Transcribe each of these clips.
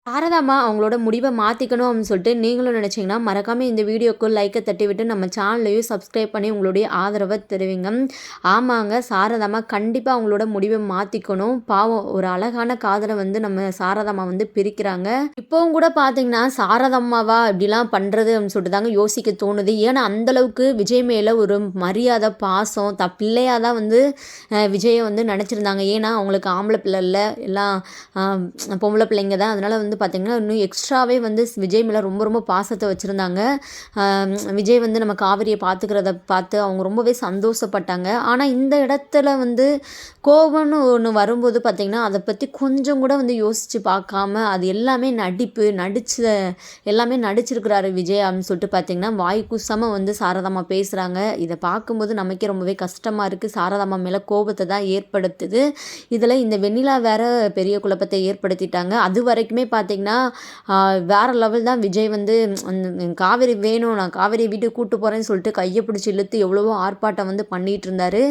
சாரதாம்மா அவங்களோட முடிவை மாற்றிக்கணும் அப்படின்னு சொல்லிட்டு நீங்களும் நினச்சிங்கன்னா மறக்காமல் இந்த வீடியோக்கு லைக்கை தட்டி விட்டு நம்ம சேனலையும் சப்ஸ்கிரைப் பண்ணி உங்களுடைய ஆதரவை தெரிவிங்க. ஆமாங்க, சாரதாம்மா கண்டிப்பாக அவங்களோட முடிவை மாற்றிக்கணும். பாவம், ஒரு அழகான காதலை வந்து நம்ம சாரதாம்மா வந்து பிரிக்கிறாங்க. இப்போவும் கூட பார்த்தீங்கன்னா சாரதாம்மாவா இப்படிலாம் பண்ணுறது அப்படின்னு சொல்லிட்டு தாங்க யோசிக்க தோணுது. ஏன்னா அந்தளவுக்கு விஜய் மேலே ஒரு மரியாதை பாசம் பிள்ளையாக தான் வந்து விஜயை வந்து நினச்சிருந்தாங்க. ஏன்னா அவங்களுக்கு ஆம்பளை பிள்ளை இல்லை, எல்லாம் பொம்பளை பிள்ளைங்க தான். அதனால் வந்து பார்த்திங்கன்னா இன்னும் எக்ஸ்ட்ராவே வந்து விஜய் மேலே ரொம்ப ரொம்ப பாசத்தை வச்சுருந்தாங்க. விஜய் வந்து நம்ம காவிரியை பார்த்துக்கிறத பார்த்து அவங்க ரொம்பவே சந்தோஷப்பட்டாங்க. ஆனால் இந்த இடத்துல வந்து கோபம்னு ஒன்று வரும்போது பார்த்திங்கன்னா அதை பற்றி கொஞ்சம் கூட வந்து யோசித்து பார்க்காம அது எல்லாமே எல்லாமே நடிச்சிருக்கிறாரு விஜய் அப்படின்னு சொல்லிட்டு பார்த்திங்கன்னா வாய் கூசாமல் வந்து சாரதாம்மா பேசுகிறாங்க. இதை பார்க்கும்போது நமக்கே ரொம்பவே கஷ்டமாக இருக்குது. சாரதாம்மா மேலே கோபத்தை தான் ஏற்படுத்துது. இதில் இந்த வெண்ணிலா வேற பெரிய குழப்பத்தை ஏற்படுத்திட்டாங்க. அது வரைக்குமே பார்த்திங்கன்னா வேறு லெவல் தான். விஜய் வந்து காவேரி வேணும், நான் காவேரி வீட்டுக்கு கூப்பிட்டு போகிறேன்னு சொல்லிட்டு கையை பிடிச்சி இழுத்து எவ்வளவோ ஆர்ப்பாட்டம் வந்து பண்ணிகிட்டு இருந்தார்.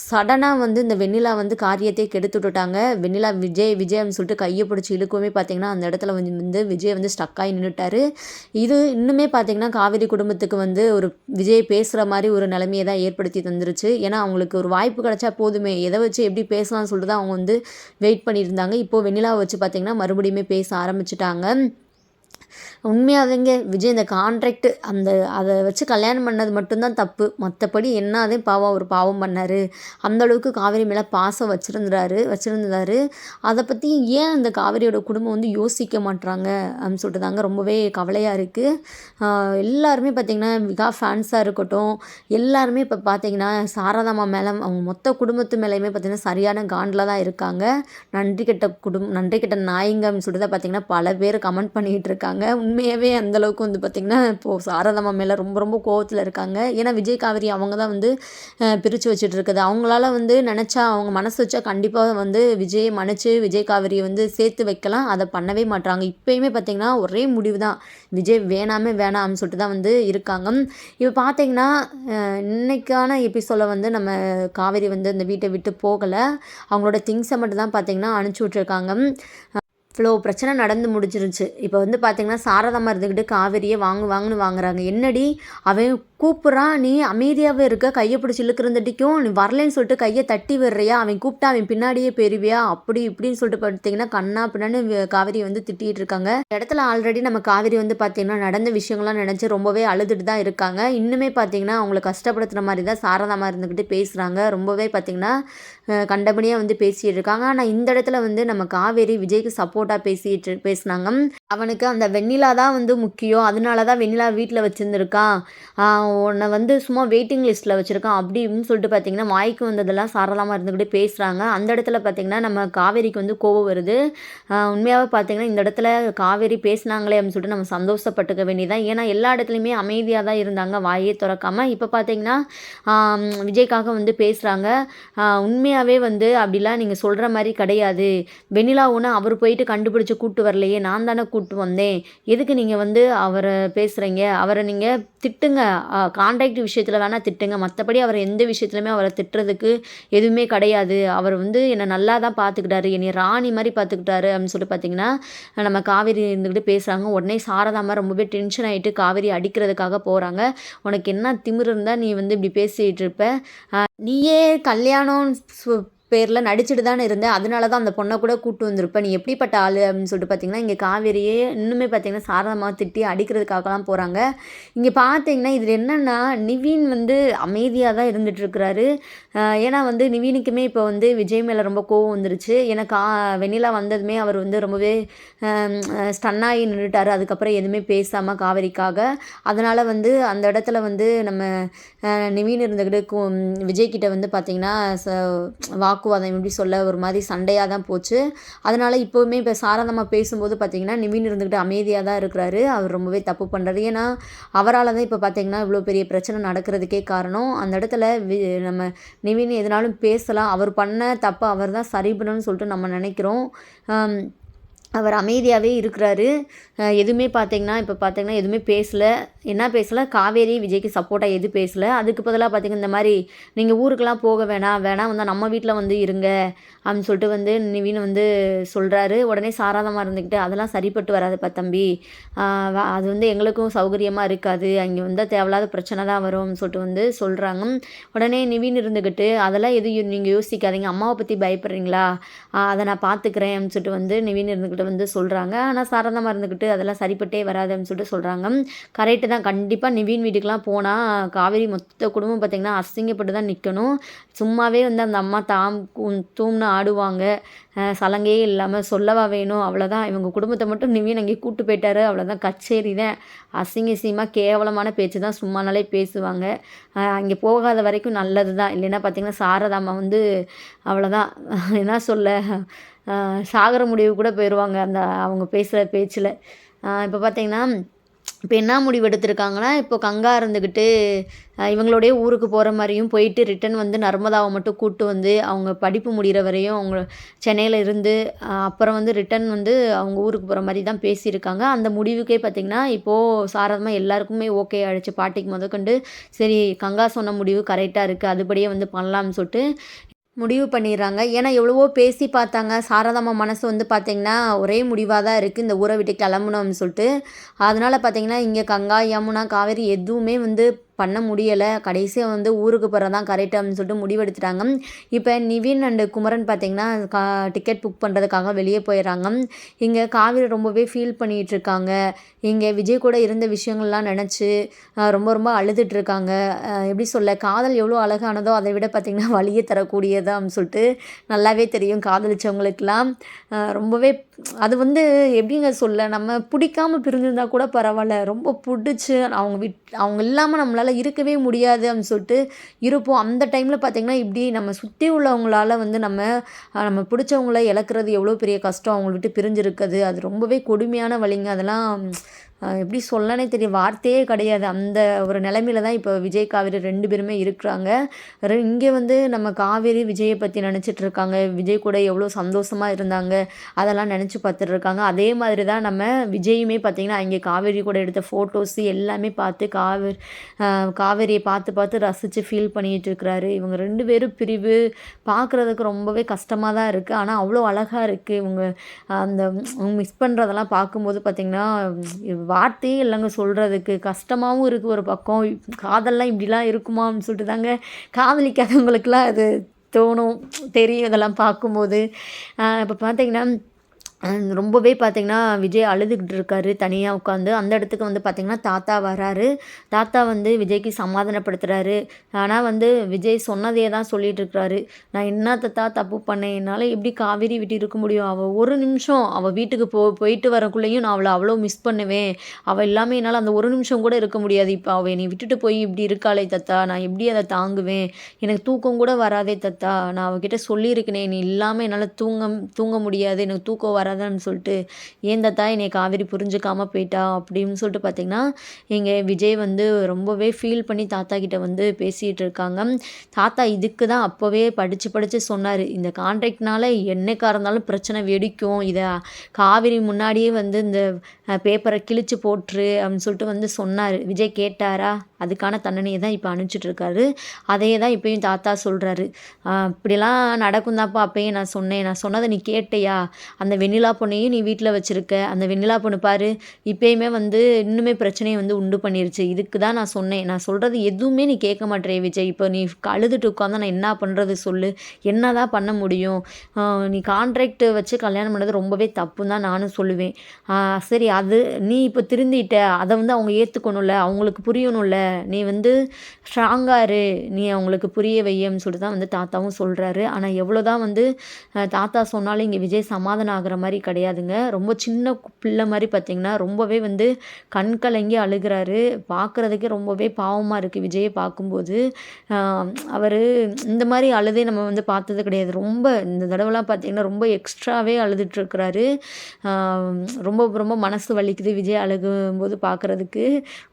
சடனாக வந்து இந்த வெண்ணிலா வந்து காரியத்தை கெடுத்து விட்டுட்டாங்க. வெண்ணிலா விஜய் விஜய்னு சொல்லிட்டு கையை பிடிச்சி இழுக்கவே பார்த்திங்கன்னா அந்த இடத்துல வந்து விஜய் வந்து ஸ்டக்காகி நின்றுட்டார். இது இன்னுமே பார்த்திங்கன்னா காவேரி குடும்பத்துக்கு வந்து ஒரு விஜய் பேசுகிற மாதிரி ஒரு நிலைமையை தான் ஏற்படுத்தி தந்துருச்சு. ஏன்னா அவங்களுக்கு ஒரு வாய்ப்பு கிடச்சா போதுமே, எதை வச்சு எப்படி பேசலாம்னு சொல்லிட்டு தான் அவங்க வந்து வெயிட் பண்ணியிருந்தாங்க. இப்போது வெண்ணிலாவை வச்சு பார்த்திங்கன்னா மறுபடியுமே பேச ஆரம்பிச்சிட்டாங்க. உண்மையாகவேங்க விஜய் இந்த கான்ட்ராக்ட் அதை வச்சு கல்யாணம் பண்ணது மட்டும்தான் தப்பு. மற்றபடி என்னதே ஒரு பாவம் பண்ணார். அந்தளவுக்கு காவேரி மேலே பாசம் வச்சுருந்தாரு. அதை பற்றி ஏன் இந்த காவேரியோட குடும்பம் வந்து யோசிக்க மாட்டுறாங்க அப்படின்னு சொல்லிட்டு தாங்க ரொம்பவே கவலையாக இருக்குது. எல்லாருமே பார்த்திங்கன்னா விகா ஃபேன்ஸாக இருக்கட்டும், எல்லாருமே இப்போ பார்த்திங்கன்னா சாரதாம்மா மேலே அவங்க மொத்த குடும்பத்து மேலேயுமே பார்த்திங்கன்னா சரியான காண்டில் தான் இருக்காங்க. நன்றி கெட்ட நாய்ங்க அப்படின்னு சொல்லிட்டு தான் பார்த்திங்கன்னா பல பேர் கமெண்ட் பண்ணிகிட்டு இருக்காங்க. உண்மையாகவே அந்தளவுக்கு வந்து பார்த்திங்கன்னா இப்போது சாரதாம்மா மேலே ரொம்ப ரொம்ப கோவத்தில் இருக்காங்க. ஏன்னா விஜய் காவேரி அவங்க தான் வந்து பிரித்து வச்சுட்டு இருக்குது. அவங்களால வந்து நினச்சா, அவங்க மனசு வச்சா கண்டிப்பாக வந்து விஜயை மன்னிச்சு விஜய் காவேரியை வந்து சேர்த்து வைக்கலாம். அதை பண்ணவே மாட்டாங்க. இப்போயுமே பார்த்திங்கன்னா ஒரே முடிவு தான், விஜய் வேணாம்னு சொல்லிட்டு தான் வந்து இருக்காங்க. இப்போ பார்த்திங்கன்னா இன்றைக்கான எபிசோடில் வந்து நம்ம காவேரி வந்து அந்த வீட்டை விட்டு போகலை. அவங்களோட திங்ஸை மட்டும் தான் பார்த்திங்கன்னா அனுப்பிச்சி விட்ருக்காங்க. இவ்வளோ பிரச்சனை நடந்து முடிஞ்சிருச்சு. இப்போ வந்து பார்த்திங்கன்னா சாரதாம்மா இருந்துக்கிட்டு காவேரியை வாங்குன்னு வாங்குறாங்க. என்னடி அவன் கூப்பிட்றான், நீ அமைதியாகவே இருக்க, கையை பிடிச்சி இழுக்கிறந்தட்டிக்கும் நீ வரலன்னு சொல்லிட்டு கையை தட்டி விடுறியா, அவன் கூப்பிட்டா அவன் பின்னாடியே பெறுவியா, அப்படி இப்படின்னு சொல்லிட்டு பார்த்திங்கன்னா கண்ணா பின்னான்னு காவேரியை வந்து திட்டிகிட்டு இருக்காங்க. இடத்துல ஆல்ரெடி நம்ம காவேரி வந்து பார்த்திங்கன்னா நடந்த விஷயங்கள்லாம் நினச்சி ரொம்பவே அழுதுட்டு தான் இருக்காங்க. இன்னுமே பார்த்திங்கன்னா அவங்கள கஷ்டப்படுத்துகிற மாதிரி தான் சாரதாம்மா இருந்துக்கிட்டு பேசுகிறாங்க. ரொம்பவே பார்த்திங்கன்னா கண்டபடியாக வந்து பேசிகிட்டு இருக்காங்க. ஆனால் இந்த இடத்துல வந்து நம்ம காவேரி விஜய்க்கு சப்போர்ட்டாக பேசினாங்க. அவனுக்கு அந்த வெண்ணிலா தான் வந்து முக்கியம், அதனால தான் வெண்ணிலா வீட்டில் வச்சுருந்துருக்கான், உன்னை வந்து சும்மா வெயிட்டிங் லிஸ்ட்டில் வச்சுருக்கான் அப்படி இப்படின்னு சொல்லிட்டு பார்த்திங்கன்னா வாய்க்கு வந்ததெல்லாம் சாரதாம்மா இருந்துக்கிட்டே பேசுகிறாங்க. அந்த இடத்துல பார்த்திங்கன்னா நம்ம காவேரிக்கு வந்து கோவம் வருது. உண்மையாகவே பார்த்திங்கன்னா இந்த இடத்துல காவேரி பேசினாங்களே அப்படின்னு சொல்லிட்டு நம்ம சந்தோஷப்பட்டுக்க வேண்டியதான். ஏன்னா எல்லா இடத்துலையுமே அமைதியாக தான் இருந்தாங்க, வாயே திறக்காமல். இப்போ பார்த்திங்கன்னா விஜய்க்காக வந்து பேசுகிறாங்க. உண்மையாகவே வந்து அப்படிலாம் நீங்கள் சொல்கிற மாதிரி கிடையாது, வெண்ணிலா ஒன்று அவர் போயிட்டு கண்டுபிடிச்சி கூப்பிட்டு வரலையே, நான் தானே கூப்பிட்டு வந்தேன், எதுக்கு நீங்கள் வந்து அவரை பேசுகிறீங்க, அவரை நீங்கள் திட்டுங்க, கான்ட்ராக்ட் விஷயத்தில் வேணால் திட்டுங்க, மற்றபடி அவர் எந்த விஷயத்துலையுமே அவரை திட்டுறதுக்கு எதுவுமே கிடையாது, அவர் வந்து என்னை நல்லா தான் பார்த்துக்கிட்டாரு, என்னை ராணி மாதிரி பார்த்துக்கிட்டாரு அப்படின்னு சொல்லிட்டு பார்த்திங்கன்னா நம்ம காவேரி இருந்துக்கிட்டு பேசுகிறாங்க. உடனே சாரதாம்மா ரொம்பவே டென்ஷன் ஆகிட்டு காவேரி அடிக்கிறதுக்காக போகிறாங்க. உனக்கு என்ன திமிரு இருந்தால் நீ வந்து இப்படி பேசிகிட்டு இருப்ப, நீயே கல்யாணம் பேரில் நடிச்சுட்டு தானே இருந்தேன், அதனால தான் அந்த பொண்ணை கூட கூப்பிட்டு வந்திருப்பேன், நீ எப்படிப்பட்ட ஆள் அப்படின்னு சொல்லிட்டு பார்த்திங்கன்னா இங்கே காவேரியே இன்னுமே பார்த்திங்கன்னா சாரதாம்மா திட்டி அடிக்கிறதுக்காகலாம் போகிறாங்க. இங்கே பார்த்திங்கன்னா இதில் என்னென்னா நிவின் வந்து அமைதியாக தான் இருந்துகிட்ருக்கிறாரு. ஏன்னா வந்து நிவினுக்குமே இப்போ வந்து விஜய் மேலே ரொம்ப கோவம் வந்துருச்சு. ஏன்னா வெண்ணிலா வந்ததுமே அவர் வந்து ரொம்பவே ஸ்டன்னாகி நின்றுட்டார். அதுக்கப்புறம் எதுவுமே பேசாமல் காவேரிக்காக. அதனால் வந்து அந்த இடத்துல வந்து நம்ம நிவின் இருந்துக்கிட்டு விஜய்கிட்ட வந்து பார்த்திங்கன்னா வாக்குவாதம் எப்படி சொல்ல ஒரு மாதிரி சண்டையாக தான் போச்சு. அதனால் இப்போவுமே இப்போ சாரதாம்மா பேசும்போது பார்த்திங்கன்னா நிவின் இருந்துக்கிட்டு அமைதியாக தான் இருக்கிறாரு. அவர் ரொம்பவே தப்பு பண்ணுறாரு. ஏன்னா அவரால் தான் இப்போ பார்த்திங்கன்னா இவ்வளோ பெரிய பிரச்சனை நடக்கிறதுக்கே காரணம். அந்த இடத்துல நம்ம நிவின் எதுனாலும் பேசலாம், அவர் பண்ண தப்பை அவர் தான் சரி பண்ணணும்னு சொல்லிட்டு நம்ம நினைக்கிறோம். அவர் அமைதியாகவே இருக்கிறாரு. எதுவுமே பார்த்தீங்கன்னா இப்போ பார்த்தீங்கன்னா எதுவுமே பேசல. என்ன பேசல, காவேரி விஜய்க்கு சப்போர்ட்டாக எதுவும் பேசல. அதுக்கு பதிலாக பார்த்தீங்கன்னா இந்த மாதிரி நீங்கள் ஊருக்கெல்லாம் போக வேணாம் வந்து நம்ம வீட்டில் வந்து இருங்க அப்படின்னு சொல்லிட்டு வந்து நிவின் வந்து சொல்கிறாரு. உடனே சாரதாமா இருந்துக்கிட்டு அதெல்லாம் சரிப்பட்டு வராதுப்பா தம்பி, அது வந்து எங்களுக்கும் சௌகரியமாக இருக்காது, அங்கே வந்தால் தேவையில்லாத பிரச்சனை தான் வரும்னு சொல்லிட்டு வந்து சொல்கிறாங்க. உடனே நிவின் இருந்துக்கிட்டு அதெல்லாம் எதுவும் நீங்கள் யோசிக்காதீங்க, அம்மாவை பற்றி பயப்படுறீங்களா, அதை நான் பார்த்துக்கிறேன் அப்படின்னு சொல்லிட்டு வந்து நிவின் இருந்துக்கிட்டு வந்து சொல்கிறாங்க. ஆனால் சாரதாமா இருந்துக்கிட்டு அதெல்லாம் சரிப்பட்டே வராது அப்படின்னு சொல்லிட்டு சொல்கிறாங்க. கரெக்டு தான், கண்டிப்பாக நிவின் வீட்டுக்கெலாம் போனால் காவேரி மொத்த குடும்பம் பார்த்திங்கன்னா அசிங்கப்பட்டு தான் நிற்கணும். சும்மாவே வந்து அந்த அம்மா தூம்னு ஆடுவாங்க, சலங்கையே இல்லாமல் சொல்லவா வேணும், அவ்வளோதான். இவங்க குடும்பத்தை மட்டும் நிவின் அங்கே கூப்பிட்டு போயிட்டாரு, அவ்வளோதான், கச்சேரி தான். அசிங்கமாக கேவலமான பேச்சு தான் சும்மானாலே பேசுவாங்க. அங்கே போகாத வரைக்கும் நல்லது தான். இல்லைன்னா பார்த்திங்கன்னா சாரதாம்மா வந்து அவ்வளோதான், என்ன சொல்ல, சாகிற முடிவு கூட போயிடுவாங்க அந்த அவங்க பேசுகிற பேச்சில். இப்போ பார்த்திங்கன்னா இப்போ என்ன முடிவு எடுத்திருக்காங்கன்னா, இப்போ கங்கா இருந்துக்கிட்டு இவங்களோடய ஊருக்கு போகிற மாதிரியும் போயிட்டு ரிட்டன் வந்து நர்மதாவை மட்டும் கூப்பிட்டு வந்து அவங்க படிப்பு முடிகிற வரையும் அவங்க சென்னையில் இருந்து அப்புறம் வந்து ரிட்டன் வந்து அவங்க ஊருக்கு போகிற மாதிரி தான் பேசியிருக்காங்க. அந்த முடிவுக்கே பார்த்திங்கன்னா இப்போது சாரதமாக எல்லாருக்குமே ஓகே ஆகிடுச்சு. பாட்டிக்கு முதற்கொண்டு சரி கங்கா சொன்ன முடிவு கரெக்டாக இருக்குது, அதுபடியே வந்து பண்ணலாம்னு சொல்லிட்டு முடிவு பண்ணிடுறாங்க. ஏன்னா எவ்வளவோ பேசி பார்த்தாங்க. சாரதாம்மா மனசு வந்து பார்த்திங்கன்னா ஒரே முடிவாக தான் இருக்குது, இந்த ஊரை விட்டு கிளம்பணும்னு சொல்லிட்டு. அதனால் பார்த்திங்கன்னா இங்கே கங்கா, யமுனா, காவேரி எதுவுமே வந்து பண்ண முடியலை. கடைசியாக வந்து ஊருக்கு போகிறது தான் கரெக்டு அப்படின்னு சொல்லிட்டு முடிவெடுத்துட்டாங்க. இப்போ நிவின் அண்டு குமரன் பார்த்திங்கன்னா டிக்கெட் புக் பண்ணுறதுக்காக வெளியே போயிடுறாங்க. இங்கே காவேரி ரொம்பவே ஃபீல் பண்ணிகிட்ருக்காங்க. இங்கே விஜய் கூட இருந்த விஷயங்கள்லாம் நினச்சி ரொம்ப ரொம்ப அழுதுட்ருக்காங்க. எப்படி சொல்ல, காதல் எவ்வளோ அழகானதோ அதை விட பார்த்திங்கன்னா வலியை தரக்கூடியது அப்படின்னு சொல்லிட்டு நல்லாவே தெரியும் காதலிச்சவங்களுக்கெல்லாம். ரொம்பவே அது வந்து எப்படிங்க சொல்ல, நம்ம பிடிக்காமல் பிரிஞ்சிருந்தால் கூட பரவாயில்ல, ரொம்ப பிடிச்சி அவங்க இல்லாமல் நம்மளால் இருக்கவே முடியாது அப்படின்னு சொல்லிட்டு இருப்போம். அந்த டைமில் பார்த்திங்கன்னா இப்படி நம்ம சுற்றி உள்ளவங்களால் வந்து நம்ம பிடிச்சவங்கள இழக்கிறது எவ்வளோ பெரிய கஷ்டம், அவங்கள விட்டு பிரிஞ்சிருக்குது, அது ரொம்பவே கொடுமையான வலிங்க. அதெல்லாம் எப்படி சொல்லனே தெரியும், வார்த்தையே கிடையாது. அந்த ஒரு நிலைமையில தான் இப்போ விஜய் காவேரி 2 பேருமே இருக்கிறாங்க. இங்கே வந்து நம்ம காவேரி விஜயை பற்றி நினச்சிட்ருக்காங்க, விஜய் கூட எவ்வளோ சந்தோஷமாக இருந்தாங்க அதெல்லாம் நினச்சி பார்த்துட்ருக்காங்க. அதே மாதிரி தான் நம்ம விஜயுமே பார்த்திங்கன்னா அங்கே காவேரி கூட எடுத்த ஃபோட்டோஸு எல்லாமே பார்த்து காவேரியை பார்த்து ரசித்து ஃபீல் பண்ணிகிட்டு இருக்கிறாரு. இவங்க 2 பேரும் பிரிவு பார்க்குறதுக்கு ரொம்பவே கஷ்டமாக தான் இருக்குது. ஆனால் அவ்வளோ அழகாக இருக்குது. இவங்க அந்த மிஸ் பண்ணுறதெல்லாம் பார்க்கும்போது பார்த்திங்கன்னா வார்த்தையே இல்லைங்க சொல்கிறதுக்கு. கஷ்டமாகவும் இருக்குது ஒரு பக்கம். காதல்லாம் இப்படிலாம் இருக்குமா அப்படின்னு சொல்லிட்டு தாங்க காதலிக்காதவங்களுக்கெல்லாம் அது தோணும், தெரியும் இதெல்லாம் பார்க்கும்போது. இப்போ பார்த்திங்கன்னா ரொம்பவே பார்த்திங்கன்னா விஜய் அழுதுகிட்டு இருக்காரு தனியாக உட்காந்து. அந்த இடத்துக்கு வந்து பார்த்திங்கன்னா தாத்தா வராரு. தாத்தா வந்து விஜய்க்கு சமாதானப்படுத்துகிறாரு. ஆனால் வந்து விஜய் சொன்னதே தான் சொல்லிகிட்ருக்கிறாரு. நான் என்ன தாத்தா தப்பு பண்ணேன், என்னால் எப்படி காவேரி விட்டு இருக்க முடியும், அவள் ஒரு நிமிஷம் அவள் வீட்டுக்கு போயிட்டு வரக்குள்ளேயும் நான் அவளை அவ்வளோ மிஸ் பண்ணுவேன், அவள் இல்லாமல் என்னால் அந்த ஒரு நிமிஷம் கூட இருக்க முடியாது. இப்போ அவள் என்னை விட்டுட்டு போய் இப்படி இருக்காளே தாத்தா, நான் எப்படி அதை தாங்குவேன், எனக்கு தூக்கம் கூட வராதே தாத்தா, நான் அவகிட்ட சொல்லியிருக்கேனே நீ இல்லாமல் என்னால் தூங்க முடியாது, எனக்கு தூக்கம் வராதுன்னு சொல்லிட்டு. ஏன் தாத்தா என்னை காவேரி புரிஞ்சுக்காமல் போயிட்டா அப்படின்னு சொல்லிட்டு பார்த்திங்கன்னா எங்கள் விஜய் வந்து ரொம்பவே ஃபீல் பண்ணி தாத்தா கிட்ட வந்து பேசிகிட்டு இருக்காங்க. தாத்தா இதுக்கு தான் அப்போவே படித்து சொன்னார், இந்த கான்ட்ராக்ட்னால என்னைக்காக இருந்தாலும் பிரச்சனை வெடிக்கும், இதை காவேரி முன்னாடியே வந்து இந்த பேப்பரை கிழிச்சு போட்டுரு அப்படின்னு சொல்லிட்டு வந்து சொன்னார். விஜய் கேட்டாரா, அதுக்கான தண்டனையை தான் இப்போ அனுப்பிச்சிட்ருக்காரு. அதையே தான் இப்போயும் தாத்தா சொல்கிறாரு. இப்படிலாம் நடக்கும் தான்ப்பா, அப்பயே நான் சொன்னதை நீ கேட்டையா, அந்த வெண்ணிலா பொண்ணையும் நீ வீட்டில் வச்சுருக்க, அந்த வெண்ணிலா பொண்ணு பாரு இப்போயுமே வந்து இன்னுமே பிரச்சனையை வந்து உண்டு பண்ணிருச்சு, இதுக்கு தான் நான் சொல்கிறது எதுவுமே நீ கேட்க மாட்டேறே விஜய், இப்போ நீ அழுதுட்டு உட்காந்தா நான் என்ன பண்ணுறது சொல்லு, என்ன தான் பண்ண முடியும், நீ கான்ட்ராக்ட் வச்சு கல்யாணம் பண்ணது ரொம்பவே தப்புன்னு தான் நானும் சொல்லுவேன். சரி அது நீ இப்போ திருந்திட்ட, அதை வந்து அவங்க ஏற்றுக்கணும்ல, அவங்களுக்கு புரியணும்ல, நீ வந்து ஸ்ட்ராங்காக இரு, நீ அவங்களுக்கு புரிய வையன்னு சொல்லிட்டு தான் வந்து தாத்தாவும் சொல்கிறாரு. ஆனால் எவ்வளோ தான் வந்து தாத்தா சொன்னாலும் இங்கே விஜய் சமாதானம் ஆகிற மாதிரி கிடையாதுங்க. ரொம்ப சின்ன பிள்ளை மாதிரி பார்த்திங்கன்னா ரொம்பவே வந்து கண் கலங்கி அழுகிறாரு. பார்க்குறதுக்கே ரொம்பவே பாவமாக இருக்குது விஜயை பார்க்கும்போது. அவர் இந்த மாதிரி அழுதே நம்ம வந்து பார்த்தது கிடையாது. ரொம்ப இந்த தடவைலாம் பார்த்திங்கன்னா ரொம்ப எக்ஸ்ட்ராவே அழுதுட்டுருக்கிறாரு. ரொம்ப ரொம்ப மனசு வலிக்குது விஜய் அழுகும்போது பார்க்குறதுக்கு.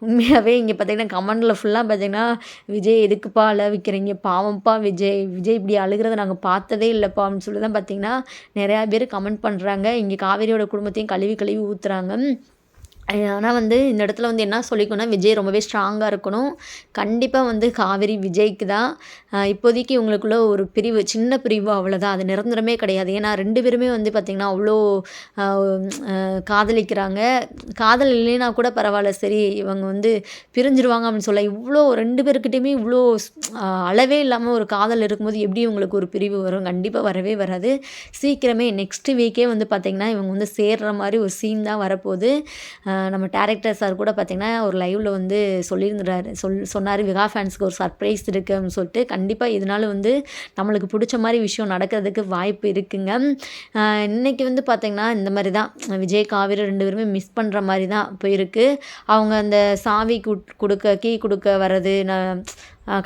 உண்மையாகவே இங்கே பார்த்திங்கன்னா கமெண்டில் ஃபுல்லாக பார்த்தீங்கன்னா, "விஜய் எதுக்குப்பா அழ வைக்கிறீங்க? பாவம்ப்பா விஜய். விஜய் இப்படி அழுகிறத நாங்கள் பார்த்ததே இல்லைப்பா" அப்படின்னு சொல்லி தான் பார்த்தீங்கன்னா, நிறையா பேர் கமெண்ட் பண்ணுறாங்க. இங்கே காவேரியோட குடும்பத்தையும் கழுவி கழுவி ஊத்துறாங்க. ஆனா வந்து இந்த இடத்துல வந்து என்ன சொல்லிக்கணும்னா, விஜய் ரொம்பவே ஸ்ட்ராங்கா இருக்கணும். கண்டிப்பா வந்து காவேரி விஜய்க்கு தான். இப்போதைக்கு இவங்களுக்குள்ள ஒரு பிரிவு, சின்ன பிரிவு அவ்வளோதான். அது நிரந்தரமே கிடையாது. ஏன்னா 2 பேருமே வந்து பார்த்திங்கன்னா, அவ்வளோ அ அ காதலிக்கிறாங்க. காதல் இல்லைனா கூட பரவாயில்ல. சரி இவங்க வந்து பிரிஞ்சிருவாங்க அப்படின்னு சொல்ல, இவ்வளோ 2 பேர்கிட்டயுமே இவ்வளோ அளவே இல்லாம ஒரு காதல் இருக்கும்போது எப்படி இவங்களுக்கு ஒரு பிரிவு வரும்? கண்டிப்பா வரவே வராது. சீக்கிரமே நெக்ஸ்ட் வீக்கே வந்து பார்த்திங்கன்னா, இவங்க வந்து சேர்ற மாரி ஒரு சீன் தான் வரப்போது. நம்ம டைரக்டர் சார் கூட பார்த்திங்கன்னா, ஒரு லைவ்ல வந்து சொல்லியிருந்தாரு. சொன்னாரு விகா ஃபேன்ஸ்க்கு ஒரு சர்ப்ரைஸ் இருக்கு அப்படின்னு சொல்லிட்டு. கண்டிப்பா இதனால வந்து நம்மளுக்கு புடிச்ச மாரி விஷயம் நடக்கிறதுக்கு வாய்ப்பு இருக்குங்க. இன்னைக்கு வந்து பார்த்திங்கன்னா, இந்த மாரி தான் விஜய், காவேரி 2 பேருமே மிஸ் பண்ற மாரி தான் போயிருக்கு. அவங்க அந்த சாவி குடுக்க கீ குடுக்க வர்றது,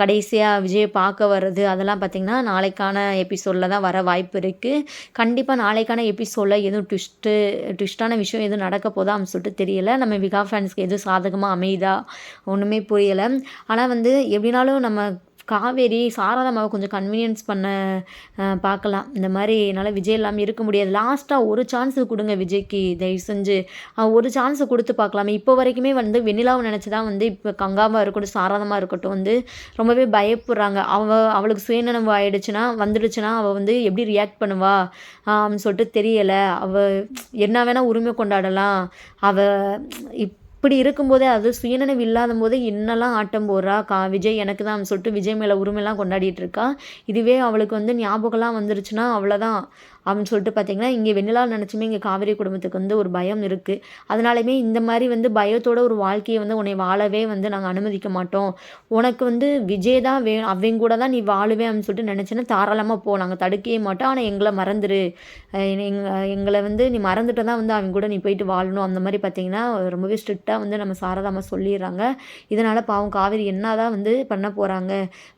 கடைசியா விஜய பார்க்க வர்றது, அதெல்லாம் பார்த்திங்கன்னா, நாளைக்கான எபிசோட்ல தான் வர வாய்ப்பு இருக்கு. கண்டிப்பா நாளைக்கான எபிசோட்ல எதுவும் ட்விஸ்ட்டான விஷயம் எதுவும் நடக்க போதா அப்படின்னு சொல்லிட்டு தெரியல. நம்ம விகா ஃபேன்ஸ்க்கு எதுவும் சாதகமா அமையுதா? ஒண்ணுமே புரியல. ஆனா வந்து எப்படினாலும் நம்ம காவேரி, சாரதாம்மாவ கொஞ்சம் கன்வீனியன்ஸ் பண்ண பார்க்கலாம். இந்த மாரி என்னால விஜய் இல்லாம இருக்க முடியாது. லாஸ்ட்டா ஒரு சான்ஸ் குடுங்க விஜய்க்கு தயவு செஞ்சு. ஒரு சான்ஸ் குடுத்து பார்க்கலாமே. இப்போ வரைக்குமே வந்து வெண்ணிலாவ நெனச்சு தான் வந்து இப்ப கங்காவா இருக்கட்டும், சாரதாம்மா இருக்கட்டும் வந்து ரொம்பவே பயப்படுறாங்க. அவளுக்கு சுயநினைவு வந்துடுச்சுன்னா, அவ வந்து எப்படி ரியாக்ட் பண்ணுவா? சொல்லிட்டு தெரியல. அவ என்ன வேணா உரிமை கொண்டாடலாம். அவ இப்படி இருக்கும்போதே, அது சுயநினைவு இல்லாதம்போதே என்னலாம் ஆட்டம் போடுறா. விஜய் எனக்கு தான் சொல்லிட்டு விஜய் மேல உரிமைலாம் கொண்டாடிட்டு இருக்கா. இதுவே அவளுக்கு வந்து ஞாபகம்லாம் வந்துருச்சுன்னா அவ்வளோதான். அப்படின்னு சொல்லிட்டு பார்த்தீங்கன்னா, இங்கே வெண்ணிலாவ நெனச்சுமே இங்கே காவேரி குடும்பத்துக்கு வந்து ஒரு பயம் இருக்கு. அதனாலயுமே இந்த மாரி வந்து பயத்தோட ஒரு வாழ்க்கைய வந்து உன்னைய வாழவே வந்து நாங்க அனுமதிக்க மாட்டோம். உனக்கு வந்து விஜய் தான் அவன் கூட தான் நீ வாழுவேன் அப்படின்னு சொல்லிட்டு நெனச்சேன்னா தாராளமா போ. நாங்க தடுக்கவே மாட்டோம். ஆனா எங்கள மறந்துரு. எங்கள வந்து நீ மறந்துட்டு தான் வந்து அவன் கூட நீ போயிட்டு வாழணும். அந்த மாரி பார்த்தீங்கன்னா, ரொம்பவே ஸ்ட்ரிக்ட்டா வந்து நம்ம சாரதாம்மா சொல்லிர்றாங்க. இதனால பாவம் காவேரி என்னதான் வந்து பண்ண போறாங்க?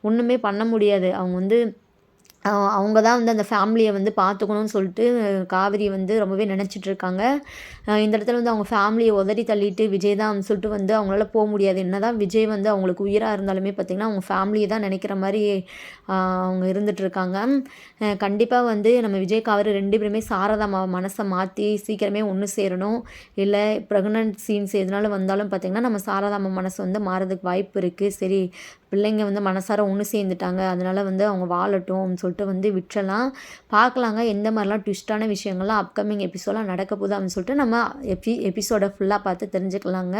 ஒண்ணுமே பண்ண முடியாது. அவங்க வந்து அவங்க தான் வந்து அந்த ஃபேமிலிய வந்து பார்த்துக்கணும்னு சொல்லிட்டு காவிரி வந்து ரொம்பவே நினச்சிட்டு இருக்காங்க. இந்த இடத்துல வந்து அவங்க ஃபேமிலிய உதறி தள்ளிட்டு விஜய் தான் சொல்லிட்டு வந்து அவங்களால முடியாது. என்னதான் விஜய் வந்து அவங்களுக்கு உயிரா இருந்தாலுமே பார்த்திங்கன்னா, அவங்க ஃபேமிலிய தான் நினைக்கிற மாரி அவங்க இருந்துட்டுருக்காங்க. கண்டிப்பா வந்து நம்ம விஜய், காவேரி 2 பேருமே சாரதாம்மாவ மனச மாத்தி சீக்கிரமே ஒண்ணு சேரணும். இல்ல ப்ரெக்னன்ட் சீன்ஸ் எதுனாலும் வந்தாலும் பார்த்திங்கன்னா, நம்ம சாரதாம்மா மனசு வந்து மாறதுக்கு வாய்ப்பு இருக்கு. சரி பிள்ளைங்க வந்து மனசார ஒண்ணு சேர்ந்துட்டாங்க. அதனால வந்து அவங்க வாழட்டும்னு சொல்லிட்டு வந்து விட்டுறலாம். பார்க்கலாங்க எந்த மாரிலாம் ட்விஸ்ட்டான விஷயங்கள்லாம் அப்கமிங் எபிசோட்லாம் நடக்க போகுது அப்படின்னு சொல்லிட்டு நம்ம எபிசோட ஃபுல்லா பார்த்து தெரிஞ்சுக்கலாங்க.